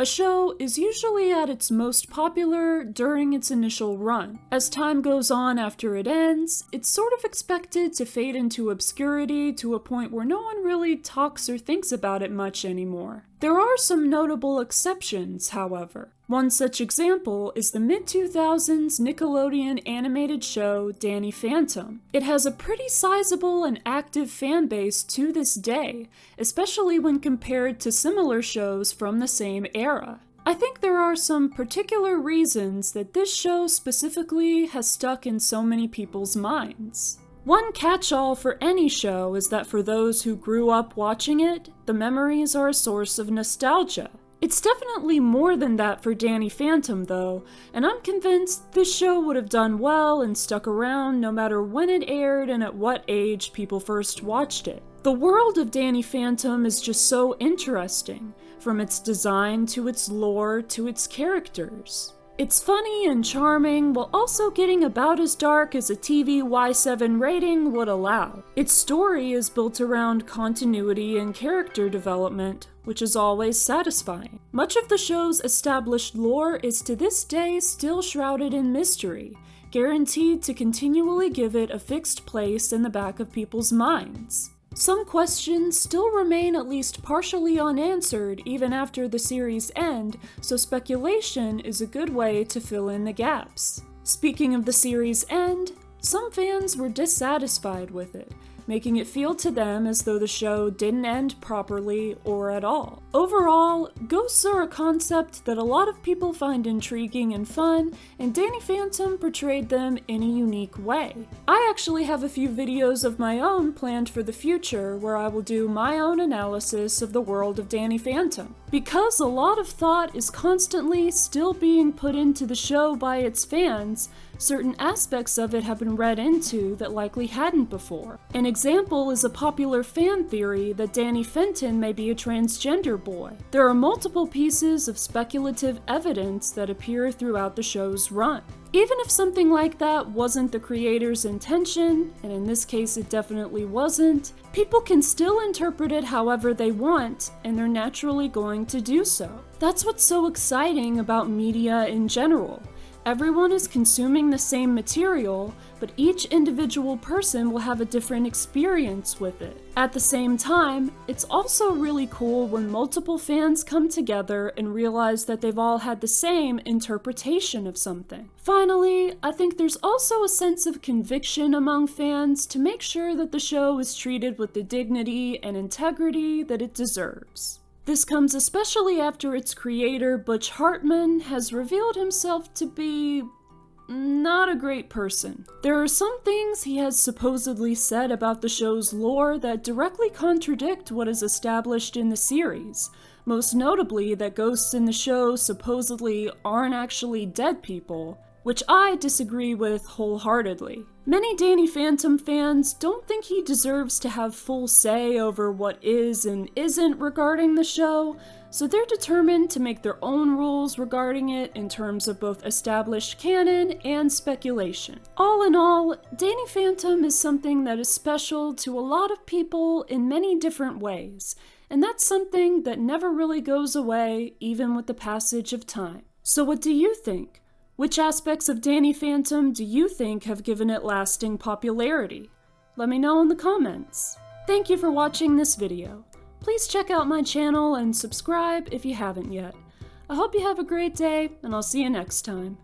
A show is usually at its most popular during its initial run. As time goes on after it ends, it's sort of expected to fade into obscurity to a point where no one really talks or thinks about it much anymore. There are some notable exceptions, however. One such example is the mid-2000s Nickelodeon animated show Danny Phantom. It has a pretty sizable and active fan base to this day, especially when compared to similar shows from the same era. I think there are some particular reasons that this show specifically has stuck in so many people's minds. One catch-all for any show is that for those who grew up watching it, the memories are a source of nostalgia. It's definitely more than that for Danny Phantom though, and I'm convinced this show would have done well and stuck around no matter when it aired and at what age people first watched it. The world of Danny Phantom is just so interesting, from its design to its lore to its characters. It's funny and charming, while also getting about as dark as a TV Y7 rating would allow. Its story is built around continuity and character development, which is always satisfying. Much of the show's established lore is to this day still shrouded in mystery, guaranteed to continually give it a fixed place in the back of people's minds. Some questions still remain at least partially unanswered even after the series' end, so speculation is a good way to fill in the gaps. Speaking of the series' end, some fans were dissatisfied with it, making it feel to them as though the show didn't end properly or at all. Overall, ghosts are a concept that a lot of people find intriguing and fun, and Danny Phantom portrayed them in a unique way. I actually have a few videos of my own planned for the future where I will do my own analysis of the world of Danny Phantom. Because a lot of thought is constantly still being put into the show by its fans, certain aspects of it have been read into that likely hadn't before. An example is a popular fan theory that Danny Phantom may be a transgender boy. There are multiple pieces of speculative evidence that appear throughout the show's run. Even if something like that wasn't the creator's intention, and in this case it definitely wasn't, people can still interpret it however they want, and they're naturally going to do so. That's what's so exciting about media in general. Everyone is consuming the same material, but each individual person will have a different experience with it. At the same time, it's also really cool when multiple fans come together and realize that they've all had the same interpretation of something. Finally, I think there's also a sense of conviction among fans to make sure that the show is treated with the dignity and integrity that it deserves. This comes especially after its creator, Butch Hartman, has revealed himself to be not a great person. There are some things he has supposedly said about the show's lore that directly contradict what is established in the series, most notably that ghosts in the show supposedly aren't actually dead people, which I disagree with wholeheartedly. Many Danny Phantom fans don't think he deserves to have full say over what is and isn't regarding the show, so they're determined to make their own rules regarding it in terms of both established canon and speculation. All in all, Danny Phantom is something that is special to a lot of people in many different ways, and that's something that never really goes away even with the passage of time. So what do you think? Which aspects of Danny Phantom do you think have given it lasting popularity? Let me know in the comments. Thank you for watching this video. Please check out my channel and subscribe if you haven't yet. I hope you have a great day, and I'll see you next time.